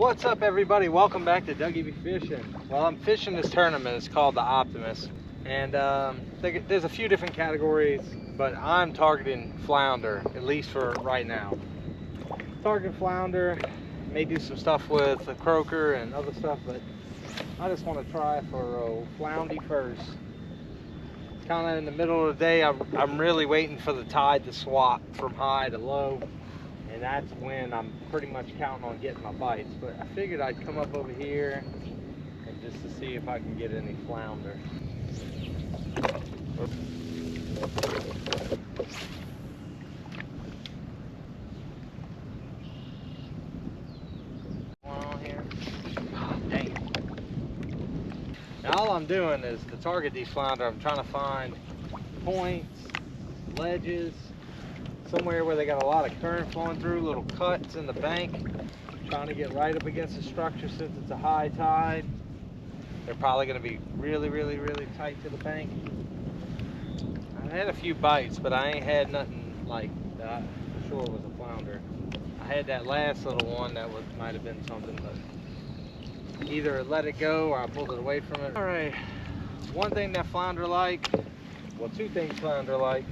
What's up, everybody? Welcome back to Dougie Be Fishing. Well, I'm fishing this tournament. It's called the Optimist, and there's a few different categories, but I'm targeting flounder, at least for right now. Targeting flounder, may do some stuff with a croaker and other stuff, but I just want to try for floundy first. Kind of in the middle of the day. I'm really waiting for the tide to swap from high to low, and that's when I'm pretty much counting on getting my bites. But I figured I'd come up over here and just to see if I can get any flounder. Now all I'm doing is to target these flounder. I'm trying to find points, ledges, somewhere where they got a lot of current flowing through, little cuts in the bank. Trying to get right up against the structure since it's a high tide. They're probably going to be really tight to the bank. I had a few bites, but I ain't had nothing like that for sure was a flounder. I had that last little one that might have been something, but either let it go or I pulled it away from it. All right, one thing that flounder like, well, two things flounder like,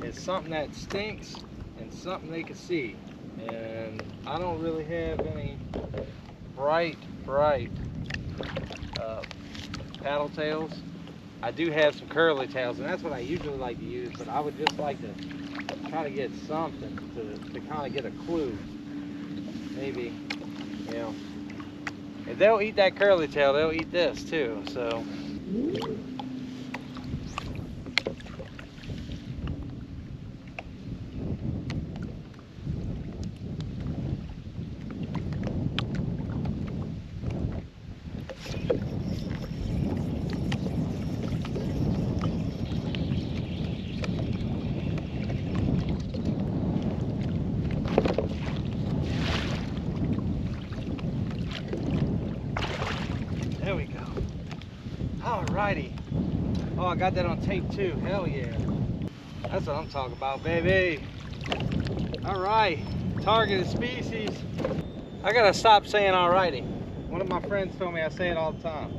is something that stinks and something they can see. And I don't really have any bright paddle tails. I do have some curly tails, and that's what I usually like to use, but I would just like to try to get something to kind of get a clue. Maybe, you know, if they'll eat that curly tail, they'll eat this too, so. There we go. Alrighty. Oh, I got that on tape too. Hell yeah. That's what I'm talking about, baby. Alright. Targeted species. I gotta stop saying alrighty. One of my friends told me I say it all the time.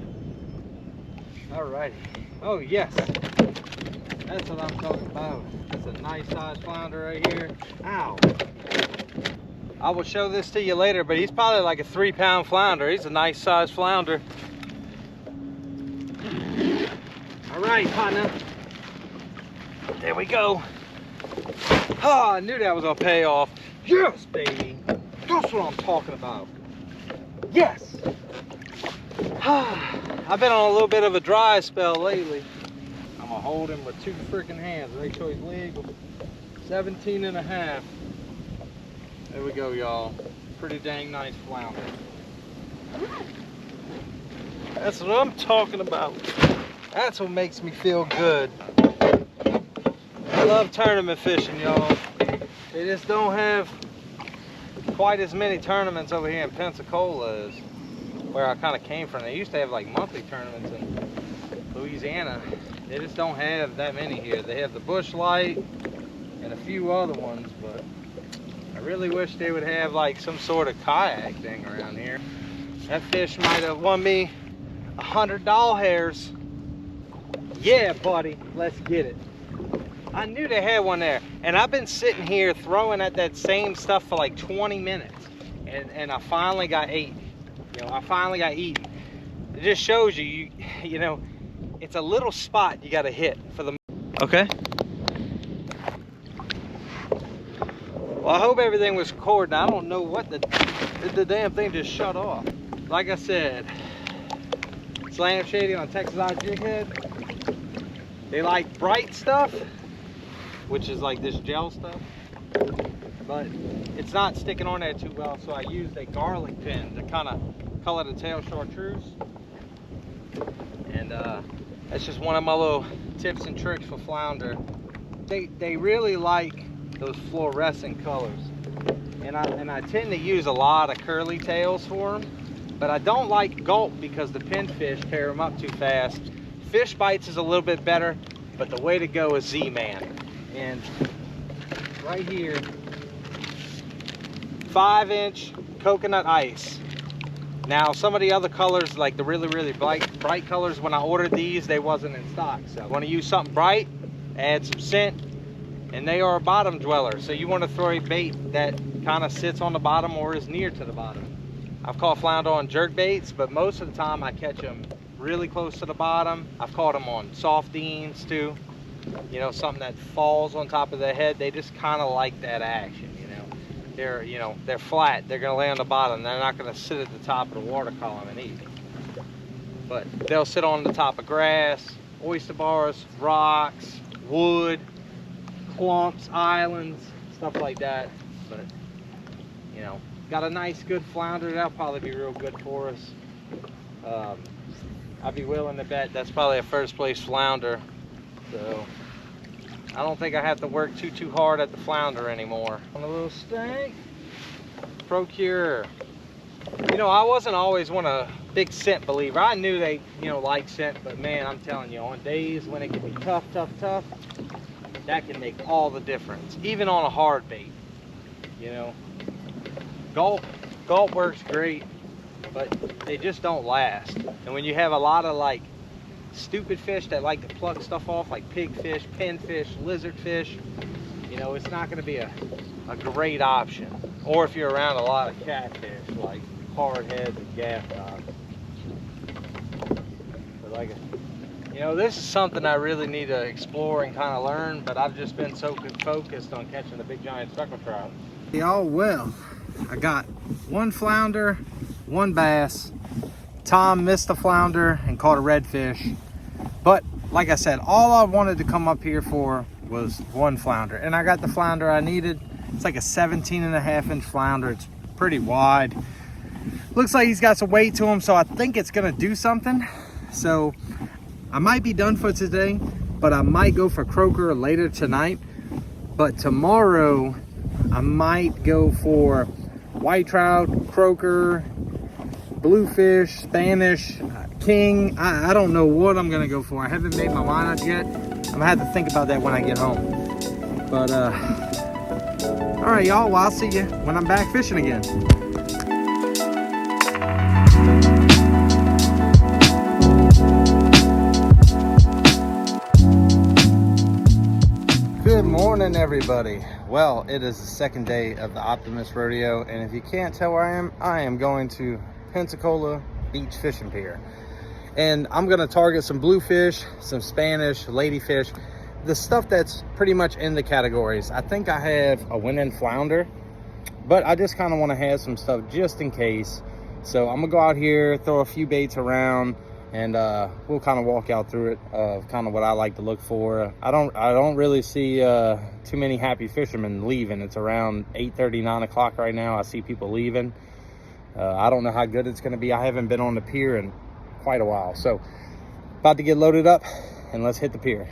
Alrighty. Oh yes. That's what I'm talking about. That's a nice size flounder right here. Ow. I will show this to you later, but he's probably like a 3-pound flounder. He's a nice size flounder. All right, partner. There we go. Oh, I knew that was gonna pay off. Yes, baby. That's what I'm talking about. Yes. I've been on a little bit of a dry spell lately. I'm gonna hold him with 2 freaking hands. They show his leg. 17 and a half. There we go, y'all. Pretty dang nice flounder. That's what I'm talking about. That's what makes me feel good. I love tournament fishing, y'all. They just don't have quite as many tournaments over here in Pensacola as where I kind of came from. They used to have like monthly tournaments in Louisiana. They just don't have that many here. They have the Bush Light and a few other ones, but I really wish they would have like some sort of kayak thing around here. That fish might have won me 100 doll hairs. Yeah, buddy, let's get it. I knew they had one there, and I've been sitting here throwing at that same stuff for like 20 minutes, and I finally got eaten. You know, I finally got eaten. It just shows you, you know, it's a little spot you got to hit for the. Okay. Well, I hope everything was recording. I don't know what the damn thing just shut off. Like I said, Slam Shady on Texas Eye Jig Head. They like bright stuff, which is like this gel stuff, but it's not sticking on there too well, so I used a garlic pin to kind of color the tail chartreuse. And that's just one of my little tips and tricks for flounder. They really like those fluorescent colors, and I tend to use a lot of curly tails for them, but I don't like gulp because the pinfish tear them up too fast. Fish bites is a little bit better, but the way to go is Z-Man. And right here, 5-inch coconut ice. Now some of the other colors, like the really bright colors, when I ordered these, they wasn't in stock. So I want to use something bright, add some scent, and they are a bottom dweller. So you want to throw a bait that kind of sits on the bottom or is near to the bottom. I've caught flounder on jerk baits, but most of the time I catch them really close to the bottom. I've caught them on softines too. You know, something that falls on top of their head. They just kind of like that action, you know. They're flat. They're going to lay on the bottom. They're not going to sit at the top of the water column and eat. But they'll sit on the top of grass, oyster bars, rocks, wood, clumps, islands, stuff like that. But, you know, got a nice good flounder. That'll probably be real good for us. I'd be willing to bet that's probably a first place flounder. So I don't think I have to work too hard at the flounder anymore. On a little stank, Procure. You know, I wasn't always a big scent believer. I knew they, you know, like scent, but man, I'm telling you, on days when it can be tough, that can make all the difference. Even on a hard bait, you know. Gulp works great, but they just don't last. And when you have a lot of like stupid fish that like to pluck stuff off, like pigfish, pinfish, lizardfish, you know, it's not going to be a great option. Or if you're around a lot of catfish like hardheads and gaff dogs. But like, you know, this is something I really need to explore and kind of learn, but I've just been so focused on catching the big giant speckled trout. Y'all, well, I got one flounder, one bass. Tom missed a flounder and caught a redfish. But like I said, all I wanted to come up here for was one flounder. And I got the flounder I needed. It's like a 17.5-inch flounder. It's pretty wide. Looks like he's got some weight to him, so I think it's gonna do something. So I might be done for today, but I might go for croaker later tonight. But tomorrow I might go for white trout, croaker, bluefish, Spanish, king. I don't know what I'm gonna go for. I haven't made my mind up yet. I'm gonna have to think about that when I get home. But all right, y'all, well, I'll see you when I'm back fishing again. Good morning, everybody. Well, it is the second day of the Optimist Rodeo, and if you can't tell where I am going to Pensacola Beach Fishing Pier. And I'm gonna target some bluefish, some Spanish, ladyfish, the stuff that's pretty much in the categories. I think I have a winning flounder, but I just kind of want to have some stuff just in case. So I'm gonna go out here, throw a few baits around, and we'll kind of walk out through it of kind of what I like to look for. I don't really see too many happy fishermen leaving. It's around 8:30, 9 o'clock right now. I see people leaving. I don't know how good it's going to be. I haven't been on the pier in quite a while. So about to get loaded up and let's hit the pier.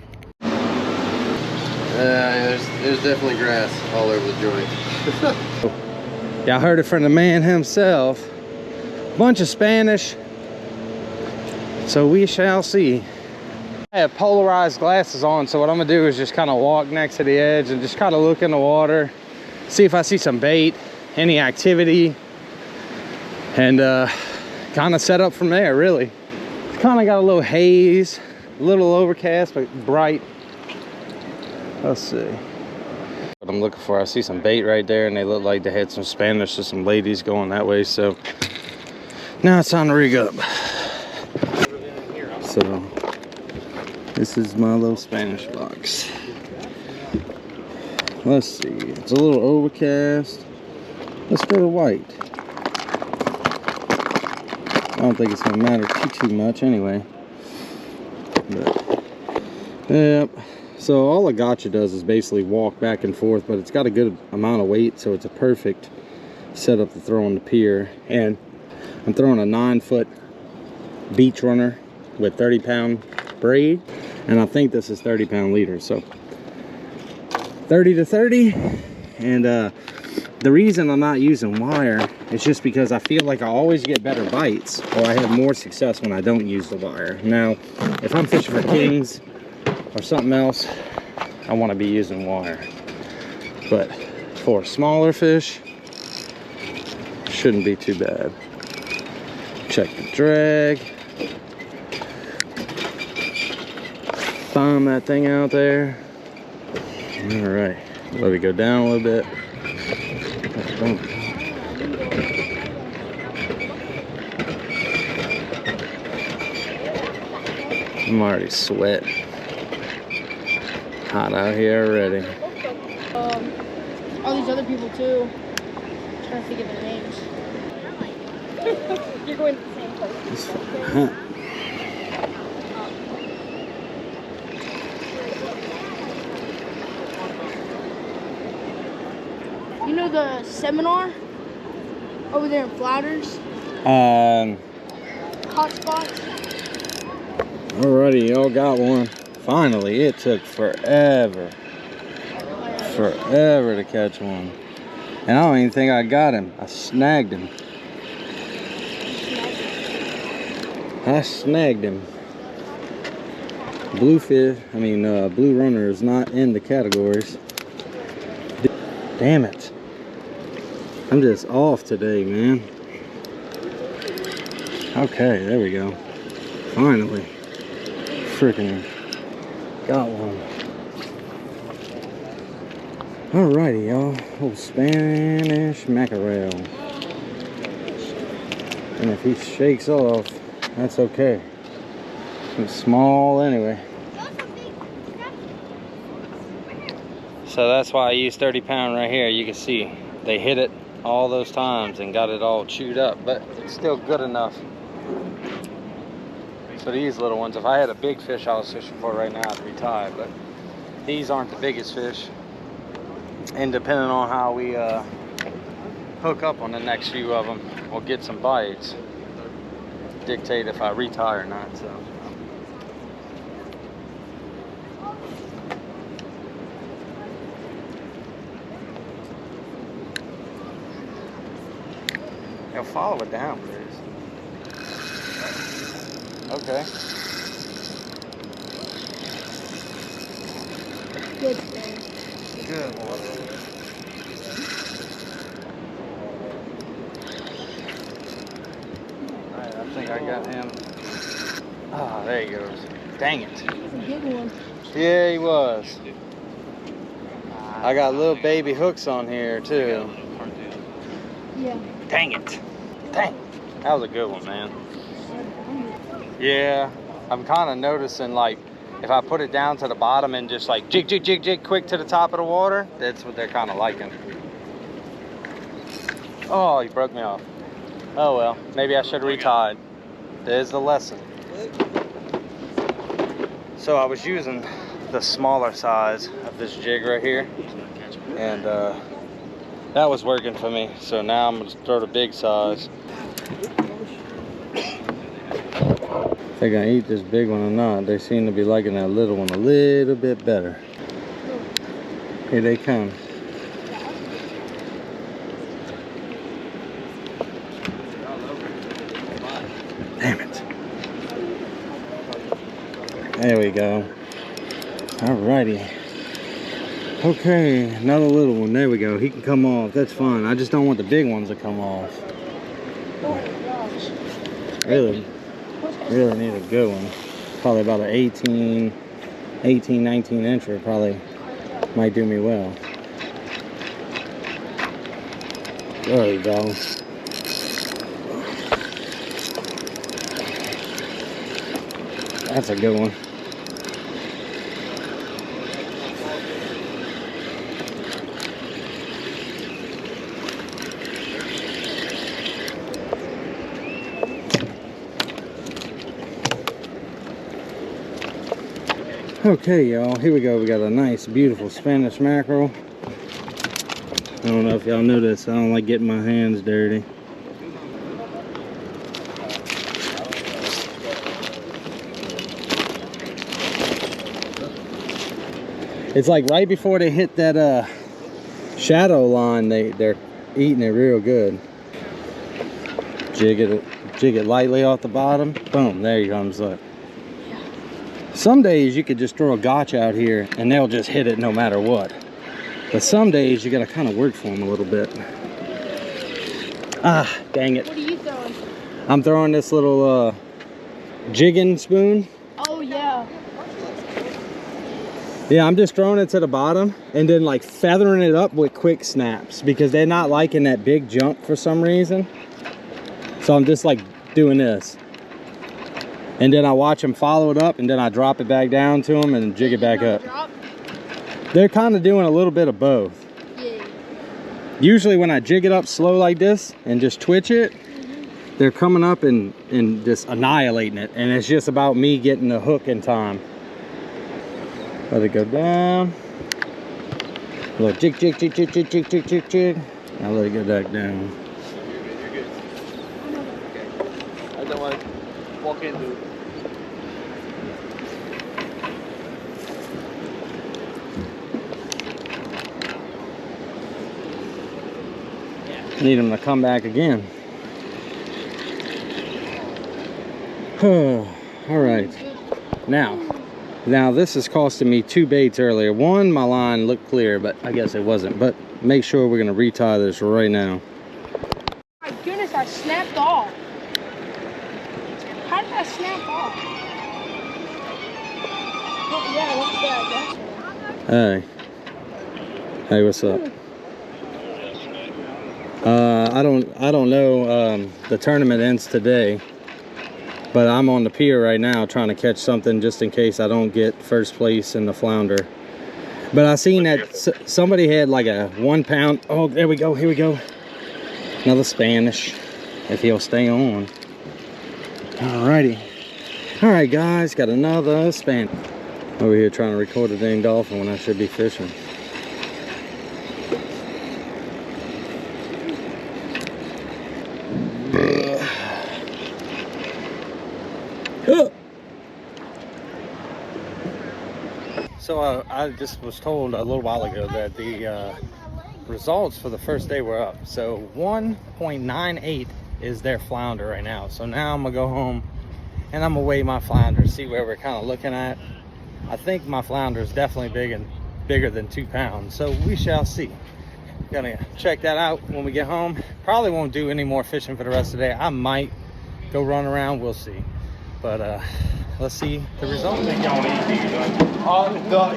There's definitely grass all over the joint. Yeah, I heard it from the man himself. Bunch of Spanish. So we shall see. I have polarized glasses on, so what I'm gonna do is just kind of walk next to the edge and just kind of look in the water, see if I see some bait, any activity, and kind of set up from there. Really, it's kind of got a little haze, a little overcast, but bright. Let's see what I'm looking for. I see some bait right there, and they look like they had some Spanish or some ladies going that way. So now it's time to rig up. So this is my little Spanish box. Let's see, it's a little overcast. Let's go to white. I don't think it's gonna matter too much anyway. But, yep. So all a gotcha does is basically walk back and forth, but it's got a good amount of weight, so it's a perfect setup to throw on the pier. And I'm throwing a 9-foot beach runner with 30-pound braid, and I think this is 30-pound leader, so 30 to 30. And the reason I'm not using wire is just because I feel like I always get better bites, or I have more success when I don't use the wire. Now if I'm fishing for kings or something else, I want to be using wire, but for smaller fish, shouldn't be too bad. Check the drag. Bomb that thing out there. All right, let it go down a little bit. Boom. I'm already sweating. Hot out here already. All these other people too. I'm trying to think of their names. You're going to the same place. Huh. You know the seminar over there in Flounders? Hot spots? Alrighty, y'all got one. Finally, it took forever. Forever to catch one. And I don't even think I got him. I snagged him. Bluefish, blue runner is not in the categories. Damn it. I'm just off today, man. Okay, there we go. Finally. Freaking got one. Alrighty, y'all. Old Spanish mackerel. And if he shakes off, that's okay. It's small anyway. So that's why I use 30-pound right here. You can see they hit it all those times and got it all chewed up, but it's still good enough. So these little ones, if I had a big fish I was fishing for right now, I'd be tied, but these aren't the biggest fish. And depending on how we hook up on the next few of them, we'll get some bites. Dictate if I retie or not, so. Yo, follow it down, please. Okay. Good. Good boy. Alright, I think I got him. Ah, there he goes. Dang it. That's a good one. Yeah, he was. I got little baby hooks on here too. Yeah. Dang it. Dang. That was a good one, man. Yeah, I'm kind of noticing, like, if I put it down to the bottom and just like jig, jig, jig, jig, quick to the top of the water, that's what they're kind of liking. Oh, he broke me off. Oh well, maybe I should have retied. There's the lesson. So I was using the smaller size of this jig right here, and that was working for me. So now I'm gonna throw the big size. If they're gonna eat this big one or not, they seem to be liking that little one a little bit better. Here they come. Damn it. There we go. Alrighty. Okay, another little one. There we go. He can come off. That's fine. I just don't want the big ones to come off. Really need a good one. Probably about an 18, 19 incher probably might do me well. There we go. That's a good one. Okay, y'all, here we go. We got a nice, beautiful Spanish mackerel. I don't know if y'all notice, I don't like getting my hands dirty. It's like right before they hit that shadow line, they're eating it real good. Jig it lightly off the bottom. Boom, there he comes. Look. Some days you could just throw a gotch out here and they'll just hit it no matter what. But some days you gotta kind of work for them a little bit. Ah, dang it. What are you throwing? I'm throwing this little jigging spoon. Oh, yeah. Yeah, I'm just throwing it to the bottom and then like feathering it up with quick snaps because they're not liking that big jump for some reason. So I'm just like doing this. And then I watch them follow it up and then I drop it back down to them and jig it back up. Drop? They're kind of doing a little bit of both. Yeah. Usually when I jig it up slow like this and just twitch it, they're coming up and just annihilating it. And it's just about me getting the hook in time. Let it go down. A little jig, jig, jig, jig, jig, jig, jig, jig, jig. Now let it go back down. I don't want to walk into it. Need them to come back again. All right. Now this is costing me 2 baits earlier. One, my line looked clear, but I guess it wasn't. But make sure we're gonna retie this right now. My goodness, I snapped off. How did I snap off? Oh, yeah, what's that? Hey, what's up? I don't know. The tournament ends today, but I'm on the pier right now trying to catch something just in case I don't get first place in the flounder. But I seen that somebody had like a 1 pound. Oh, there we go. Here we go. Another Spanish, if he'll stay on. Alrighty. All right, guys, got another Spanish. Over here trying to record a dang dolphin when I should be fishing. So I just was told a little while ago that the results for the first day were up. So 1.98 is their flounder right now. So now I'm gonna go home and I'm gonna weigh my flounder, see where we're kind of looking at. I think my flounder is definitely bigger than 2 pounds. So we shall see. Gonna check that out when we get home. Probably won't do any more fishing for the rest of the day. I might go run around, we'll see. But let's see the results. The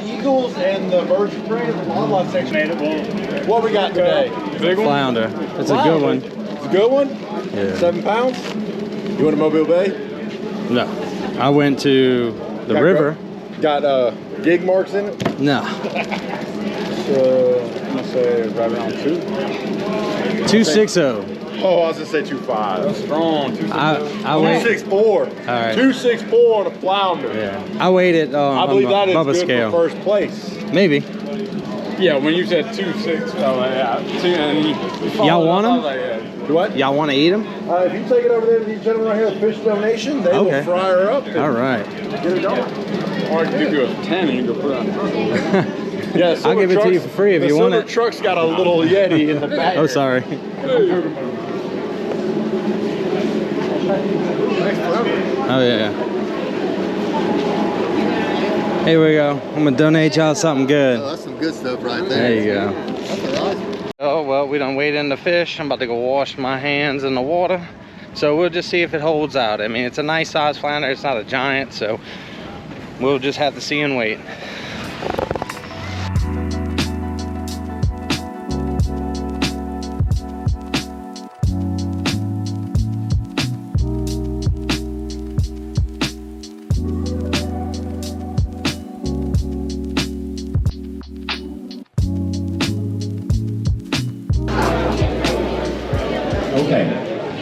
Eagles and the Virgin Brand and the wildlife section. What we got today? Big one? Flounder. It's a good one. It's a good one? Yeah. 7 pounds? You want to Mobile Bay? No. I went to the river. Got gig marks in it? No. So, I'm going to say right around 2. 260. Oh, I was going to say 2.5. That's strong. 2.64. All right. 2.64 on a flounder. Yeah. I weighed it I believe on that is Bubba good scale. for first place. Maybe. Yeah, when you said 2.6, oh yeah. Y'all want them? Like, yeah. What? Y'all want to eat them? If you take it over there to these gentlemen right here at Fish Donation, they will fry her up. All right. Get it going. Or you could do a 10 and you could put it on. Yeah, I'll give it to you for free if you want it. The truck's got a little Yeti in the back. Oh, sorry. Oh, yeah. Here we go. I'm going to donate y'all something good. Oh, that's some good stuff right there. There you go. That's awesome. Oh, well, we done weighed in the fish. I'm about to go wash my hands in the water. So we'll just see if it holds out. I mean, it's a nice size flounder. It's not a giant, so we'll just have to see and wait.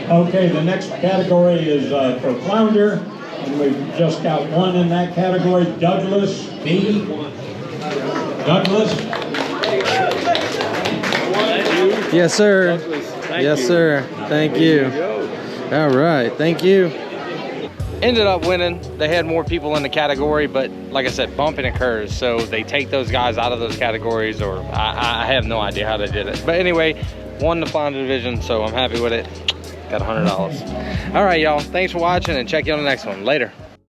Okay, the next category is for flounder, and we've just got one in that category, Douglas B. Douglas. Yes, sir. Yes, sir. Thank you. All right, thank you. Ended up winning. They had more people in the category, but like I said, bumping occurs, so they take those guys out of those categories, or I have no idea how they did it. But anyway, won the flounder division, so I'm happy with it. Got $100. All right, y'all. Thanks for watching, and check you on the next one. Later.